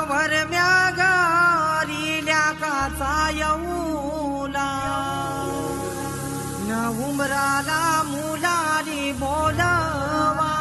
वरम्या गारील्या काचा येऊला न उमराला मुलाली बोलवा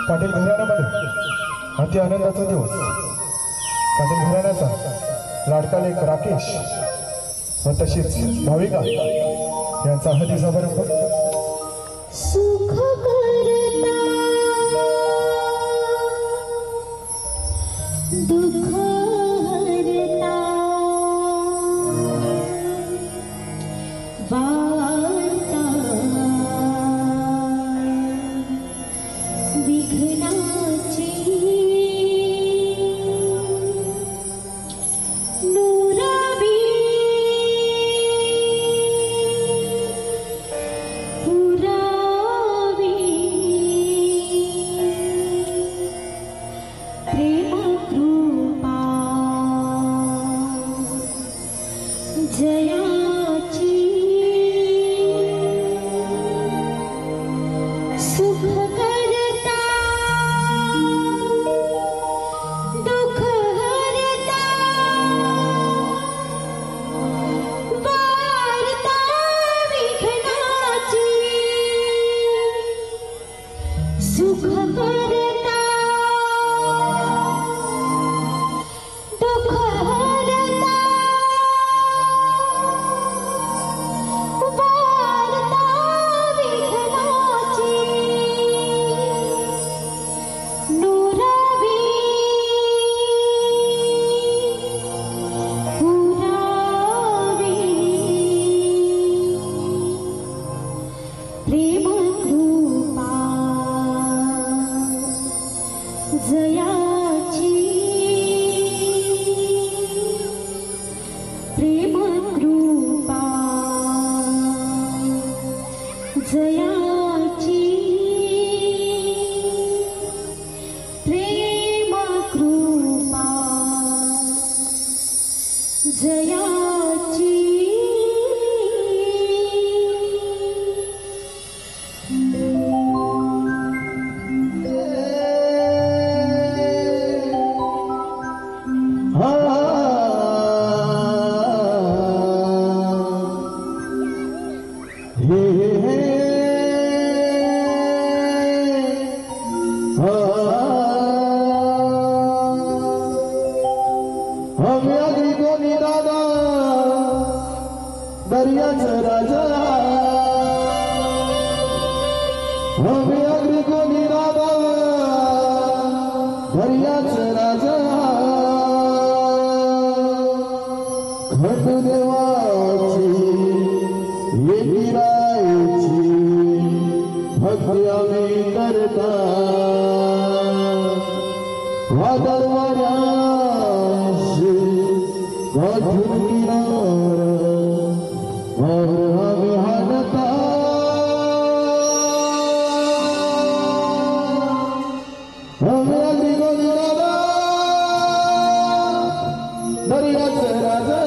पाटील घराण्यामध्ये अति आनंदाचा दिवस. पाटील घराण्याचा लाडका लेक राकेश व तशीच भाविका यांचा हळदी समारंभ. सुख करता दुःख हरता वार्ता विघ्नाची नुरावी पुरावी प्रेम कृपा जयाची सुख करता दुःख हरता वार्ता विघ्नाची सुख करता दुःख हरता वार्ता विघ्नाची नुरावी पुरावी प्रेम कृपा जयाची प्रेम कृपा जयाची प्रेम कृपा जयाची. दर्याचा राजा हवे अग्री कोणी राधा दर्याचा राजा खट देवाची एकी रायची भक्ती आम्ही करता वादळ वाऱ्याशी गाठून किनार और हमें हालता हमें अग्नि को निराला दरियाचा राजा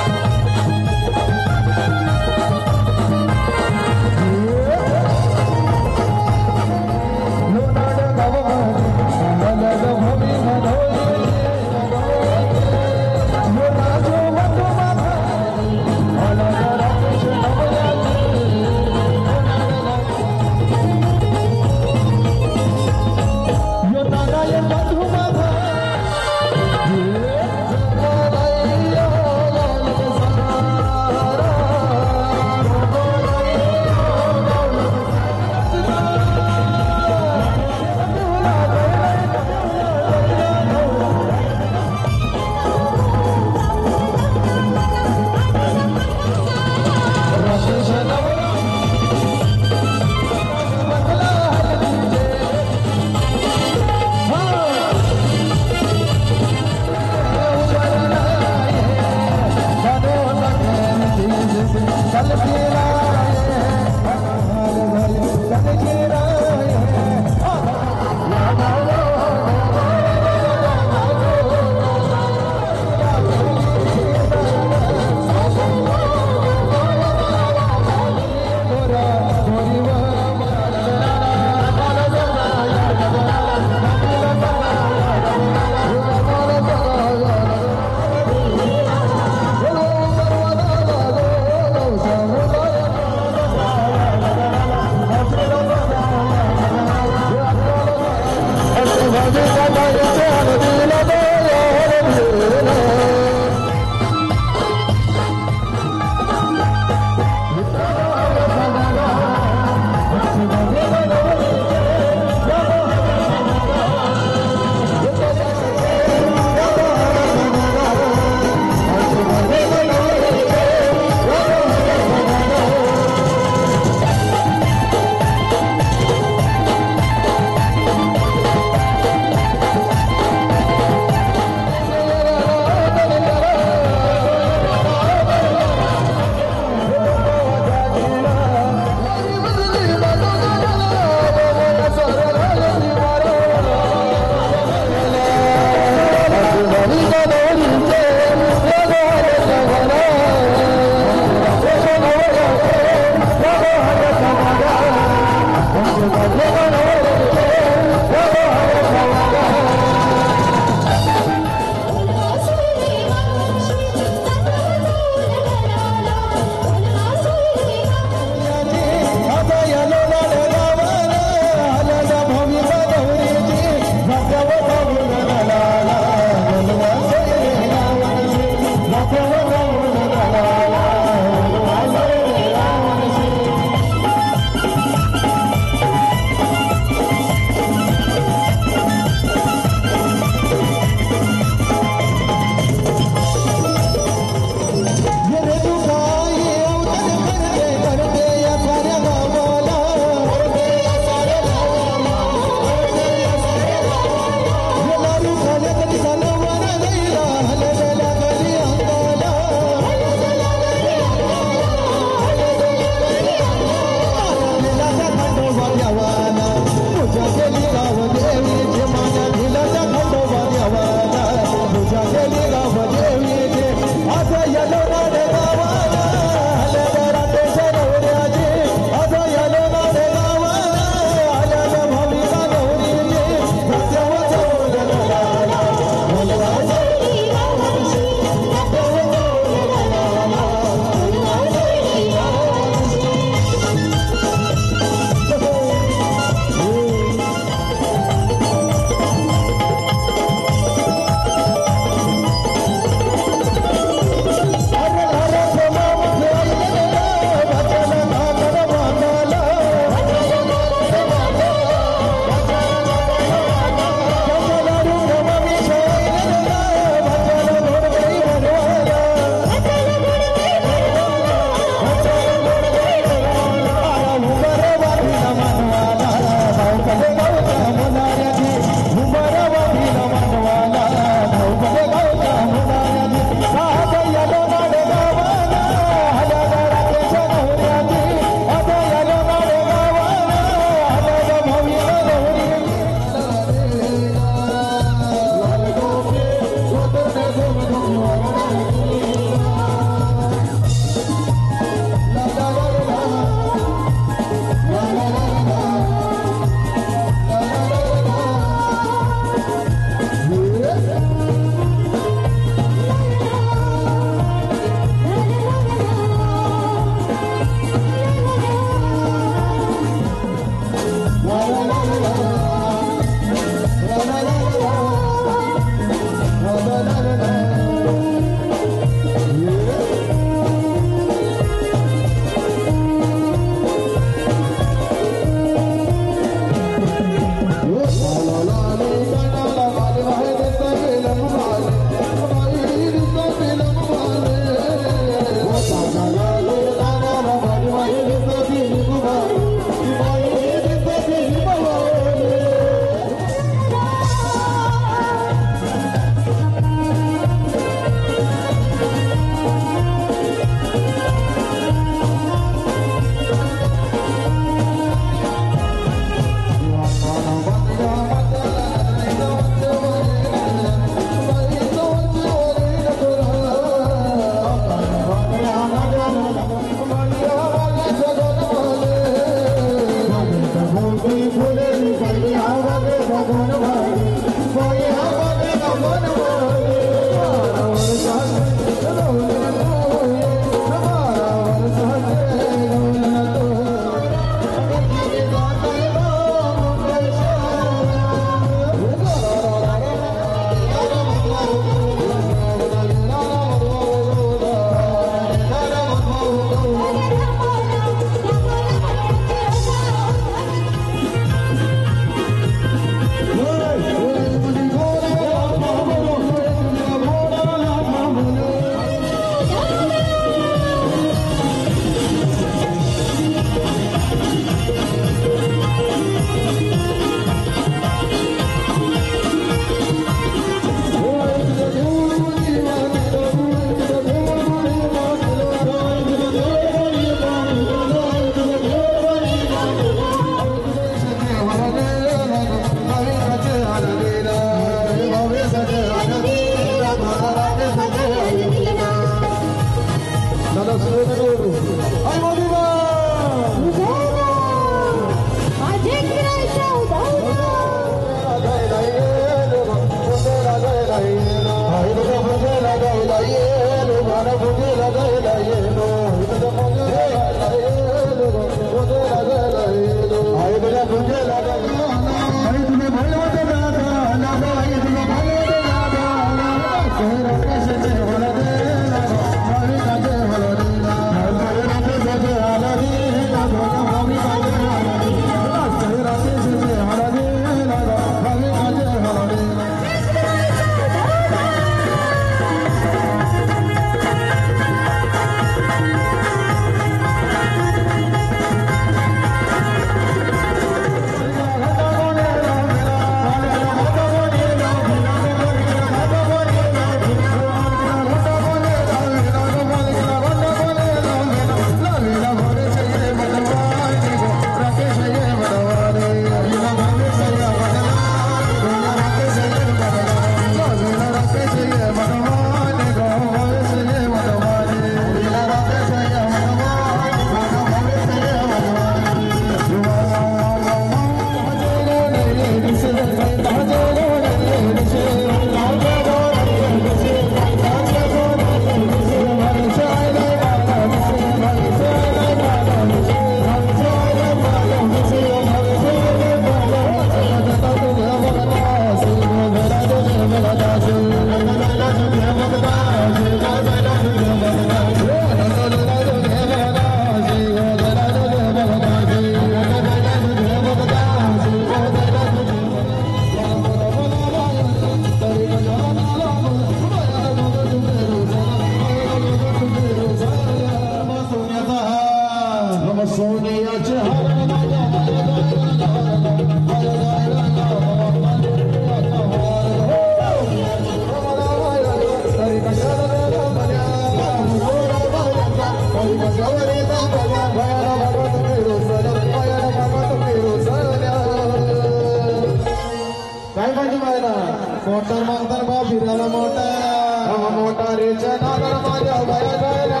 मोटर मागतार बा फिरायला मोठा रेच्या नादाला माझ्या बाया गायला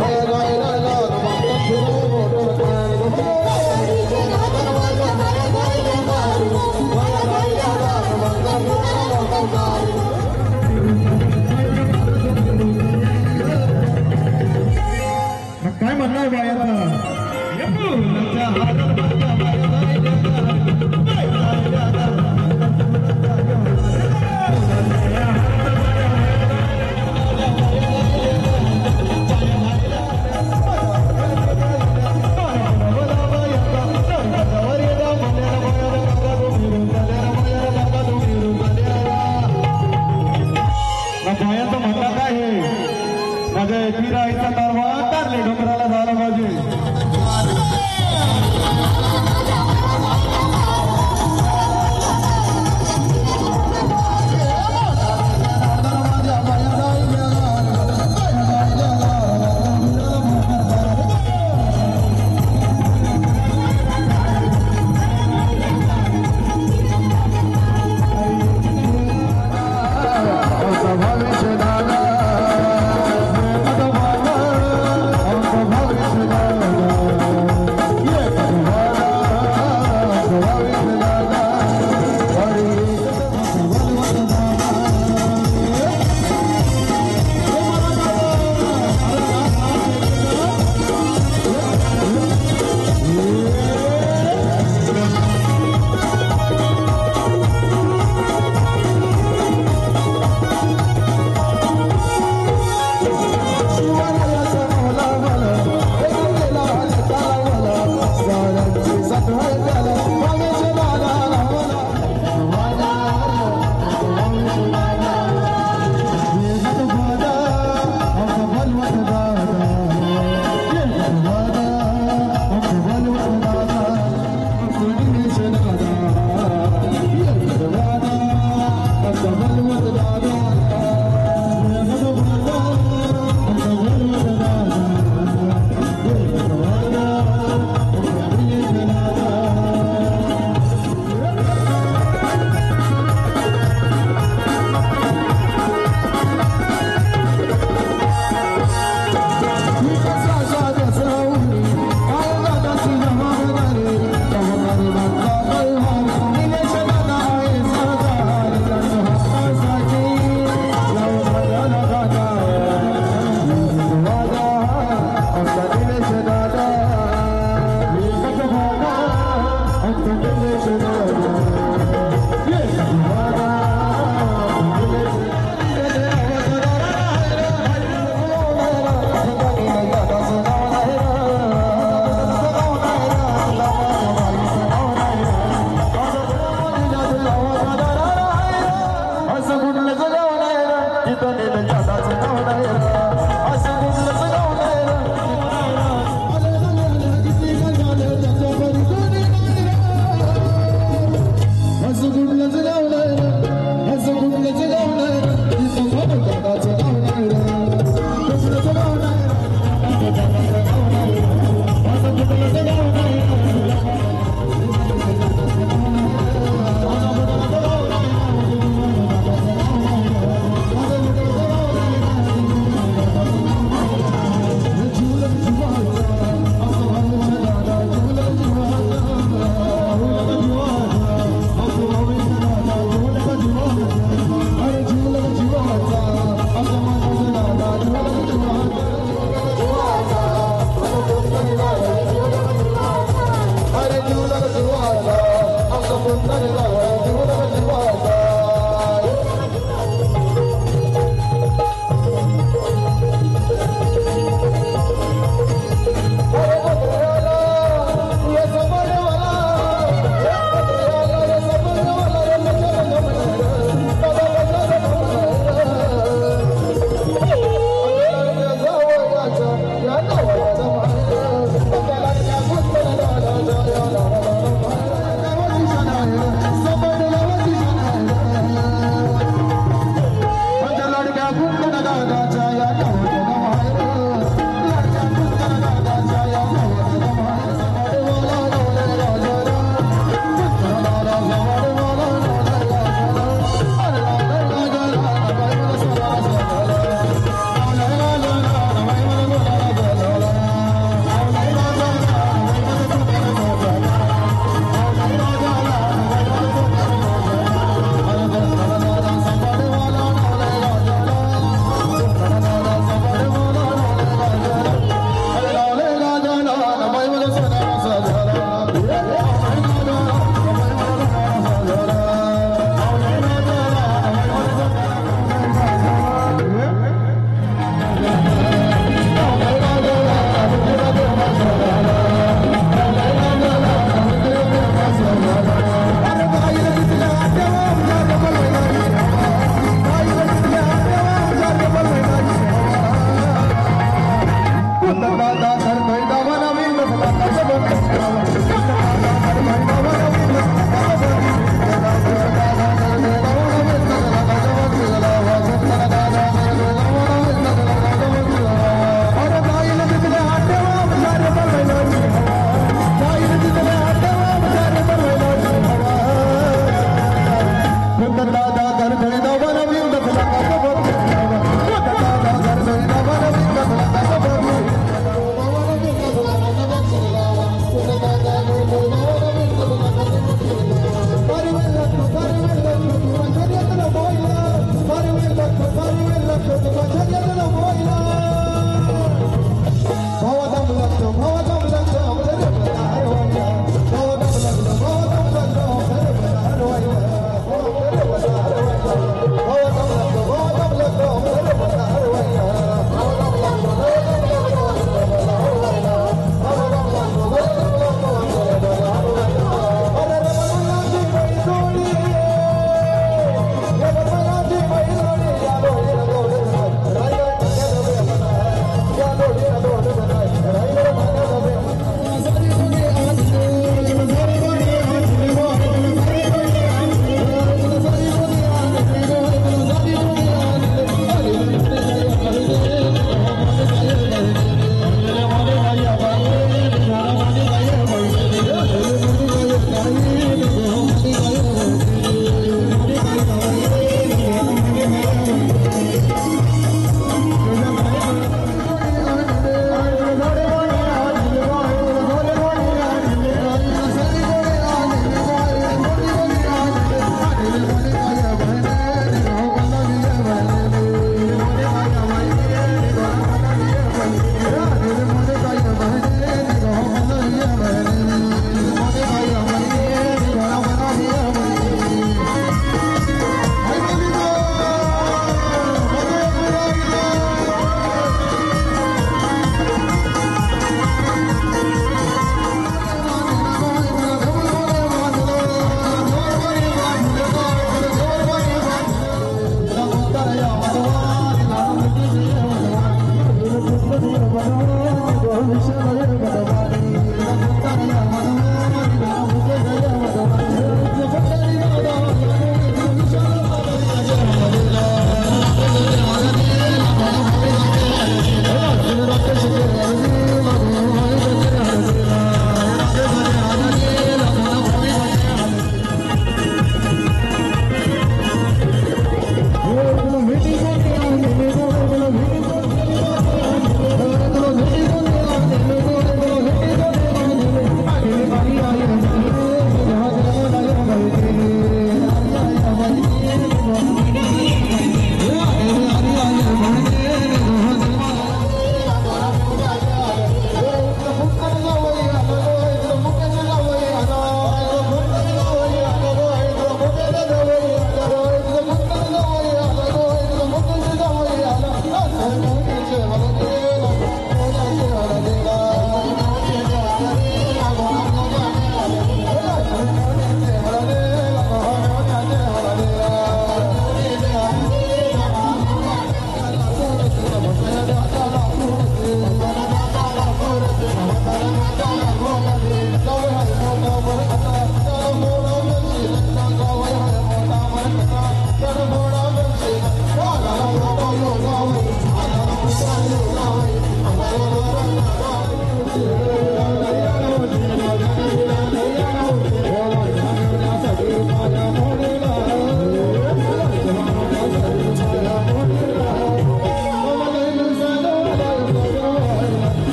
बाया गायला फिरू काय म्हणणार बायाला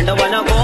मांडवन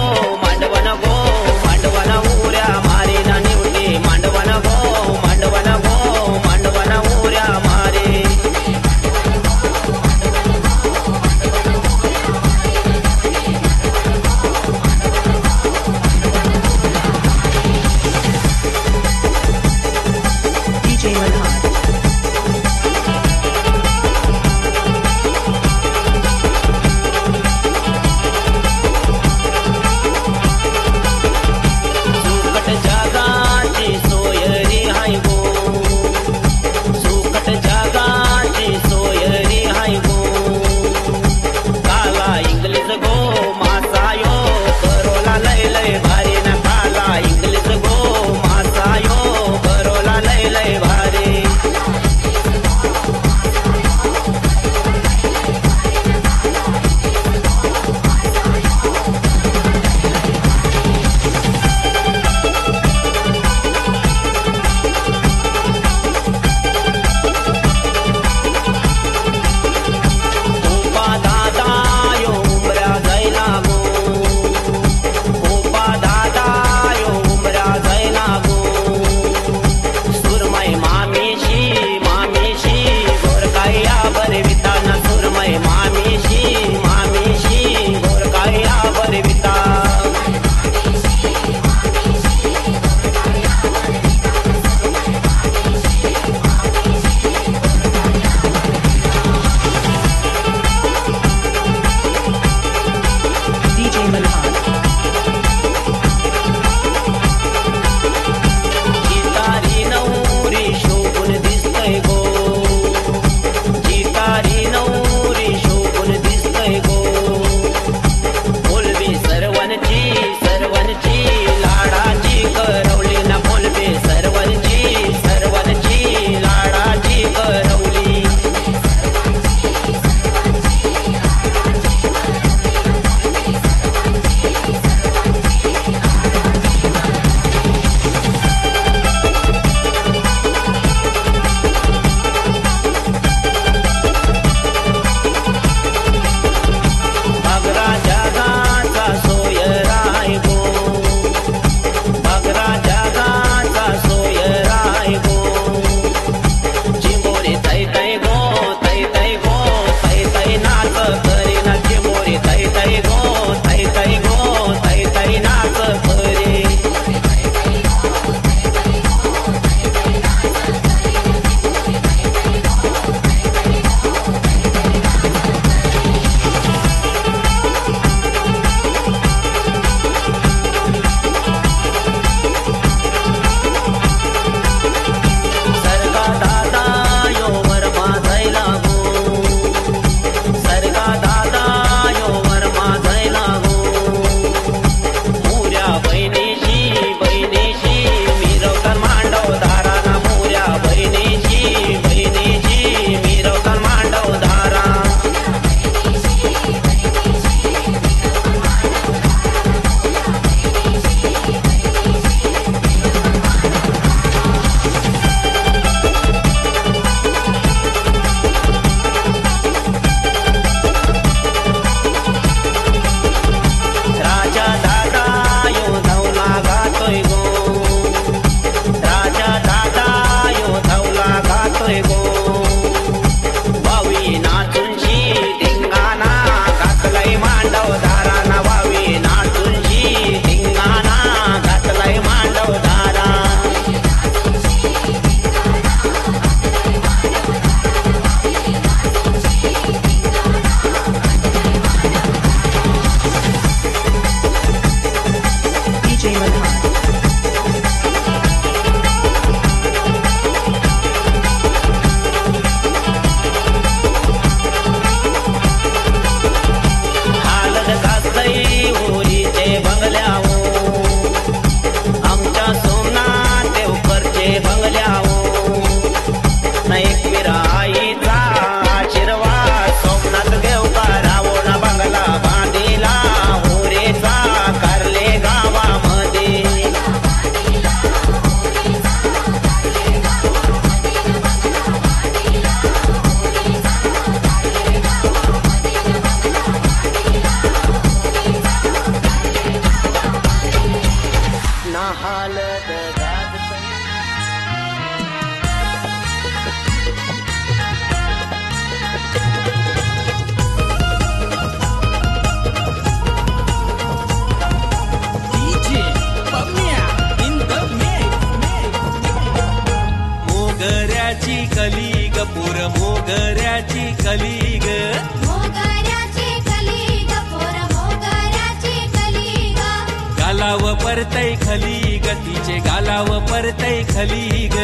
गालाव परतय खली ग तिचे गालाव परतय खली ग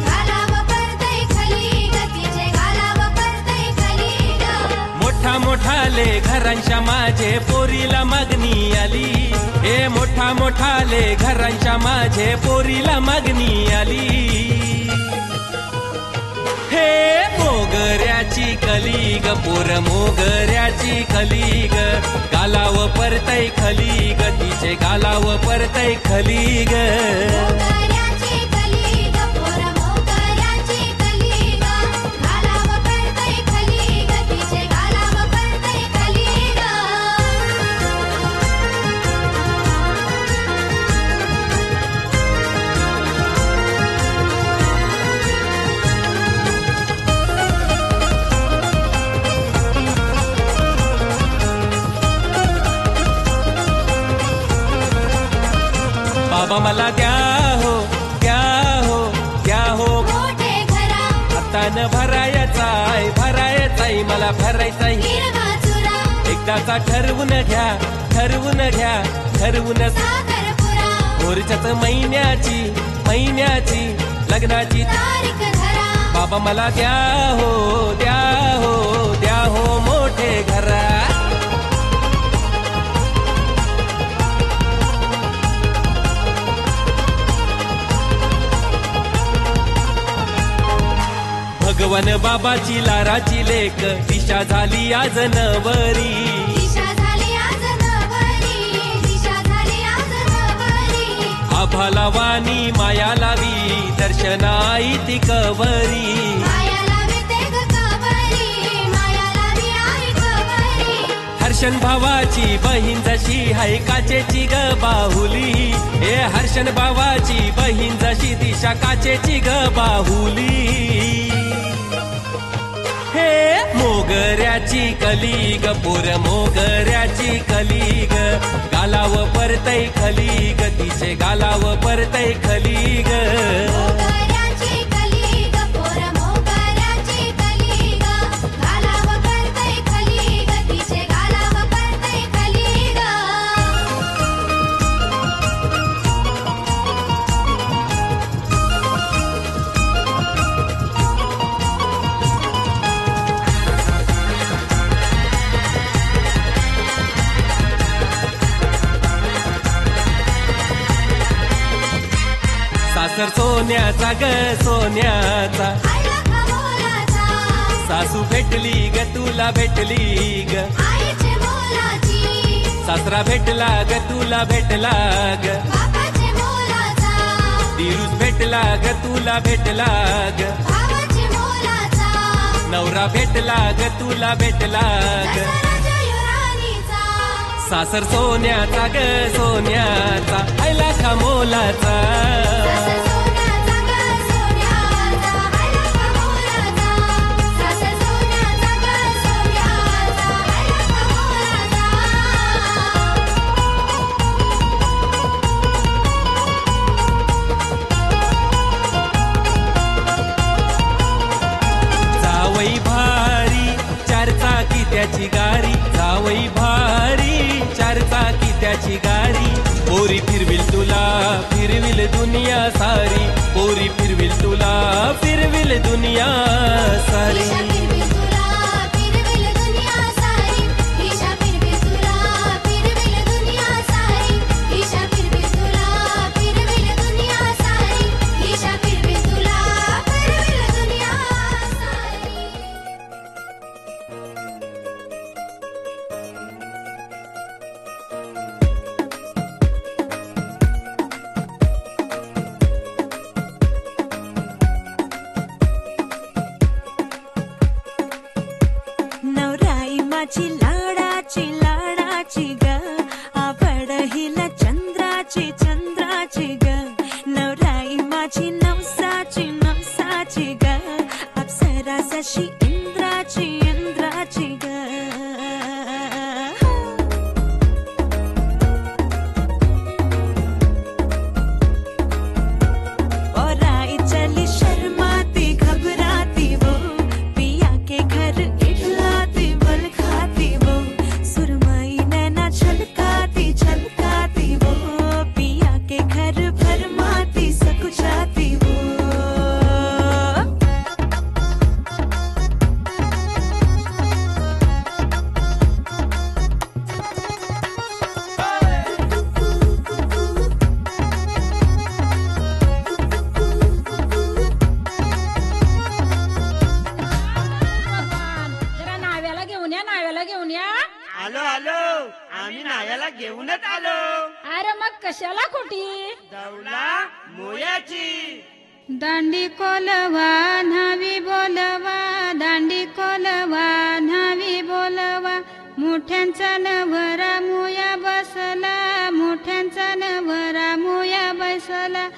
गालाव परतय खली ग तिचे गालाव परतय खली ग मोठा मोठाले घरांच्या माझे पोरीला मागणी आली हे मोठा मोठाले घरांच्या माझे पोरीला मागणी आली हे मोगऱ्याची कली ग पोर मोगऱ्याची कली ग गालाव परतय खली ग तिचे गालाव परतय खली ग मोगऱ्याची कली ग पोर मोगऱ्याची कली ग गालाव परतय खली ग तिचे गालाव परतय खली ग बाबा मला द्या हो द्या हो द्या हो मोठे घरा आता न भरायचाय मला भरायचाय हिरवा चुरा एकदाचा ठरवून घ्या ठरवून साखरपुरा मोरच्याच महिन्याची लग्नाची तारीख धरा बाबा मला द्या हो मोठे घरा भगवान बाबाची लाराची लेक दिशा झाली आज नवरी दिशा झाली आज नवरी दिशा झाली आज नवरी आभाला वाणी माया लावी दर्शनाई ती कवरी माया लावी ते ग कवरी माया लावी आई कवरी हर्षण भावाची बहीण जशी हाय काचेची ग बाहुली हे हर्षण भावाची बहीण जशी दिशा काचेची ग बाहुली हे मोगऱ्याची कली ग पोर मोगऱ्याची कली ग गालाव परतय खली ग तिचे गालाव परतय खली ग मोगऱ्याची कली ग पोर मोगऱ्याची कली ग गालाव परतय खली ग तिचे गालाव परतय खली ग सासर सोन्याचा ग सोन्याचा आईला खमोलाचा सासू भेटली ग तुला भेटली ग आईचे मोलाची सासरा भेटला ग तुला भेटला ग बापाचे मोलाचा दिरूस भेटला ग तुला भेटला ग भावाचे मोलाचा नवरा भेटला ग तुला भेटला ग दसराच्या युरानीचा सासर सोन्याचा ग सोन्याचा आयला मोलाचा सासर सोन्याचा ग सोन्याचा आईला खमोलाचा सासर सोन्याचा ग सोन्याचा आईला खमोलाचा जावई भारी चार चाकी त्याची गाडी जावई भारी चार चाकी त्याची गाडी पोरी फिरविल तुला फिरविल दुनिया सारी पोरी फिरविल तुला फिरविल दुनिया सारी ईशा फिरविल तुला फिरविल दुनिया सारी ईशा फिरविल तुला फिरविल दुनिया सारी ईशा फिरविल तुला फिरविल दुनिया सारी ईशा फिरविल तुला फिरविल दुनिया सारी नवराई माझी लाडाची लाडाची ग आवड हिला चंद्राची चंद्राची ग नवराई माझी नवसाची नवसाची ग अप्सरा जशी इंद्राची इंद्राची ग और आई चली शर्माती घबराती वो पिया के घर इठलाती बल खाती वो सुरमई नैना छलकाती छलकाती वो पिया कशाला खोटी दौला मोयाची दांडी कोलवा न्हावी बोलवा दांडी कोलवा न्हावी बोलवा मोठ्यांचा नवरा मोया बसला मोठ्यांचा नवरा मोया बसला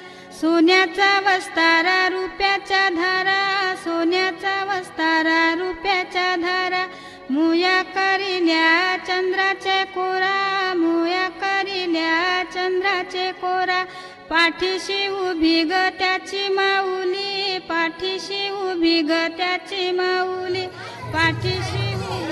सोन्याचा वस्तारा रुपयाच्या धारा सोन्याचा वस्तारा रुपयाच्या धारा मोया करिल्या चंद्राचे कोरा मोया करिल्या चंद्राचे कोरा पाठीशी उभी ग त्याची माऊली पाठीशी उभी ग त्याची माऊली पाठीशी उभी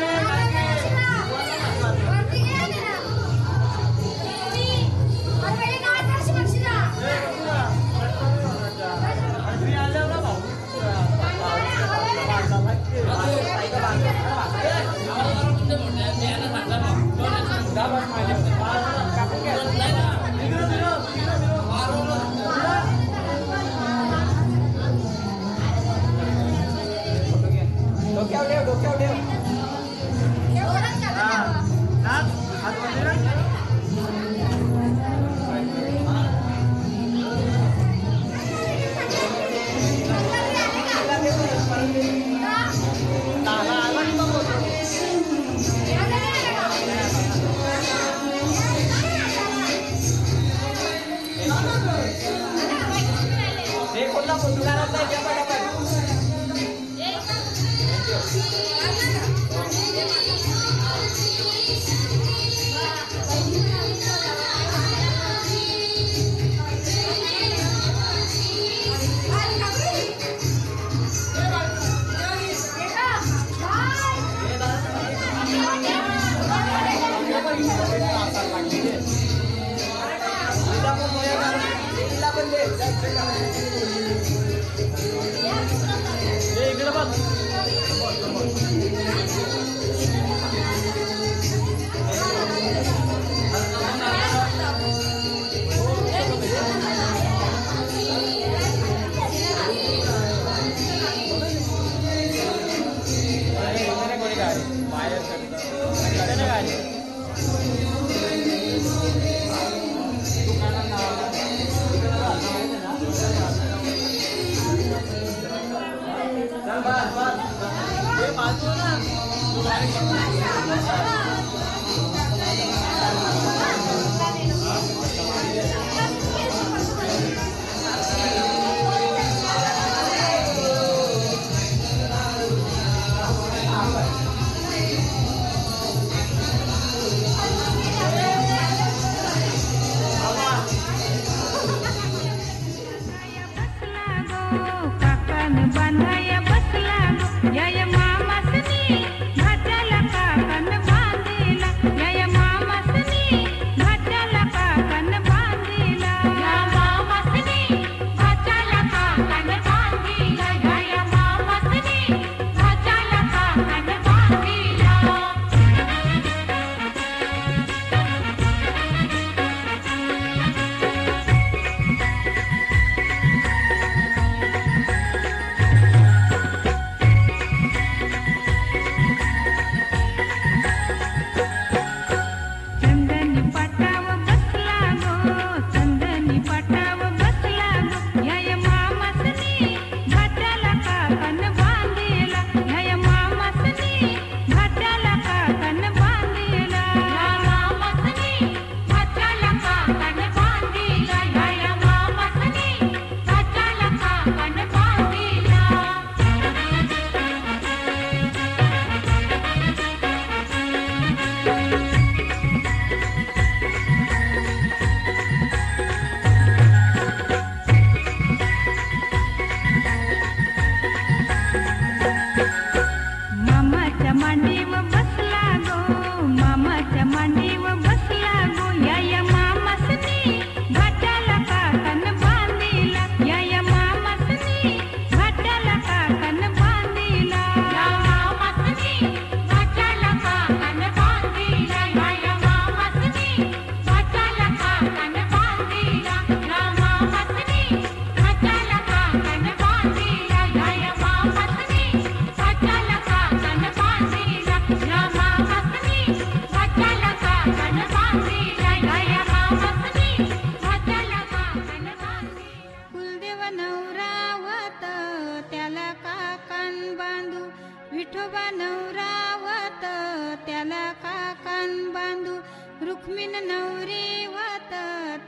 जमीन नवरी होत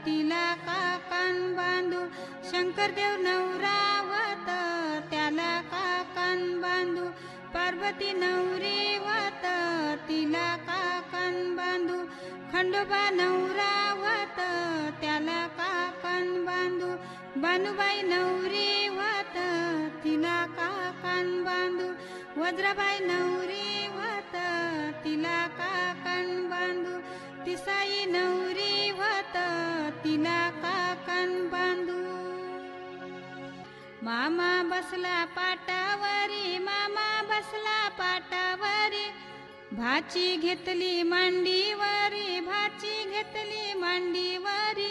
तिला काकान बांधू शंकरदेव नवरा होत त्याला काकान बांधू पार्वती नवरी होत तिला काकान बांधू खंडोबा नवरा होत त्याला काकान बांधू बानुबाई नवरी होत तिला काकान बांधू वज्राबाई नवरी होत तिला काकान बांधू तिसाई नवरी होत तिला काकान बांधू मामा बसला पाटावरी मामा बसला पाटावरी भाची घेतली मांडीवरी भाची घेतली मांडीवरी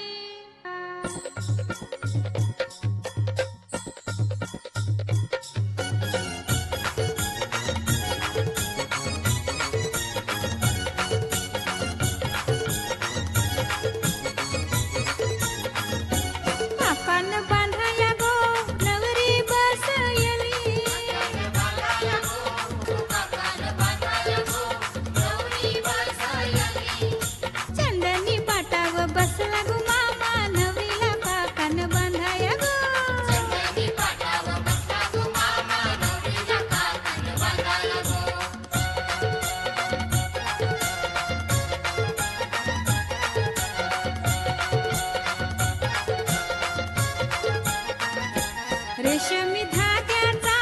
रेशमी धाग्याचा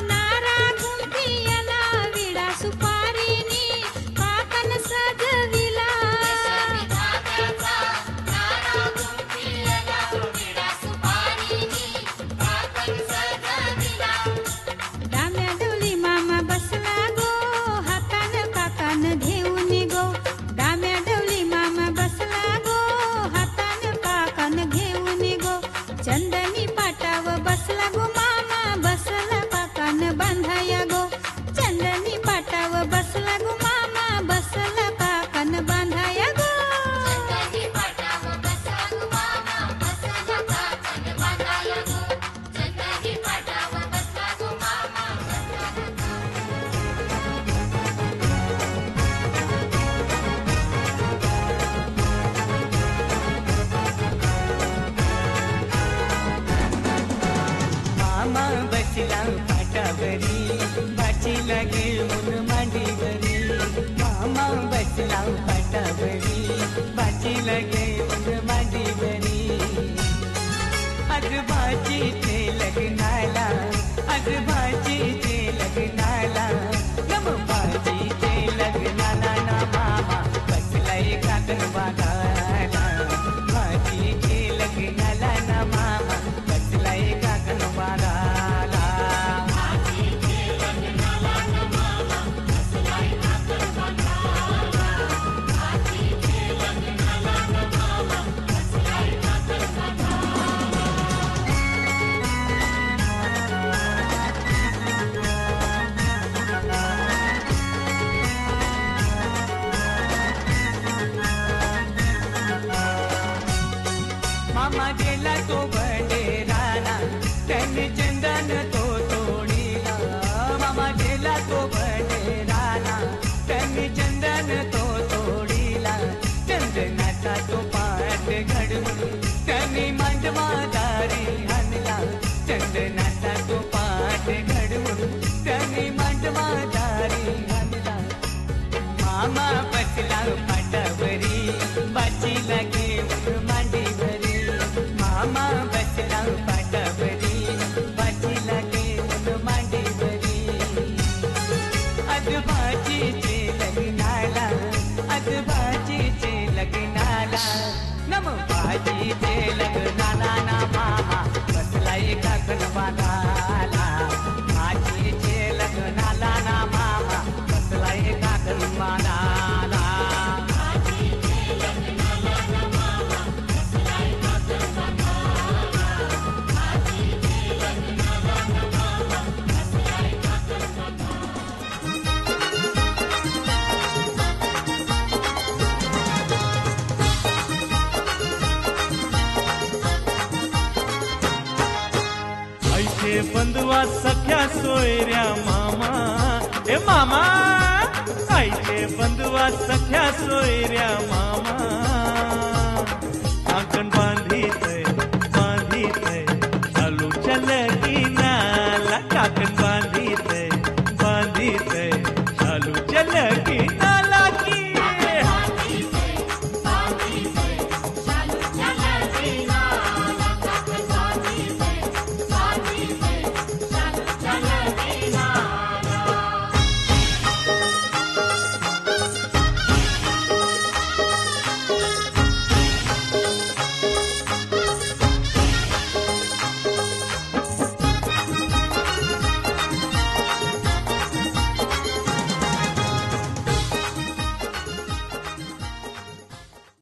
नारा गुंफियाला विडा सुपारीनी काकन सजविला रेशमी धाग्याचा नारा गुंफियाला विडा सुपारीनी काकन सजविला डाम्या डोली मामा बसला गो हातान काकान घेऊन गो डाम्या डोली मामा बसला गो हातान काकान घेऊन गो चंदनी पाटाव बसला गो मामा बसला काकान बांधाया गो चंदनी पाटाव बसला गो मामा बसला काकान बांधाया गो चंदनी पाटाव बसला गो मामा बसला काकान बांधाया गो चंदनी पाटाव बसला गो मामा मामा बसला पाटावरी भाचीला घेऊन मांडीवरी मामा बसला पाटावरी भाचीला घेऊन मांडीवरी आज भाचीचे लग्नाला आज भाचीचे लग्नाला नम भाचीचे लग्नाला ना मामा बसलाय काकन बागाला भाचीचे लग्नाला ना मामा बसलाय काकन बागाला मामा गेला तो बडेराला त्याने चंदन तो तोडीला मामा गेला तो बडेराला त्याने चंदन तो तोडीला चंदनाचा तो पाट घडवून त्याने मांडवादारी आणला चंदनाचा तो पाट घडवून त्याने मांडवादारी आणला मामा बसला पाटावरी बाचीला घेऊन मांडीवरी मामा बसला पाटावरी बाचीला घेऊन मांडीवरी आज भाचीचे लग्नाला आज भाचीचे लग्नाला नम भाचीचे लग्नाला ना मामा बसलाय काकन बागाला भाचीचे लग्नाला ना मामा बसलाय काकन बागाला बंधुआ सख्या सोयऱ्या मामा ए मामा खायचे बंधुवा सख्या सोयऱ्या मामा काकण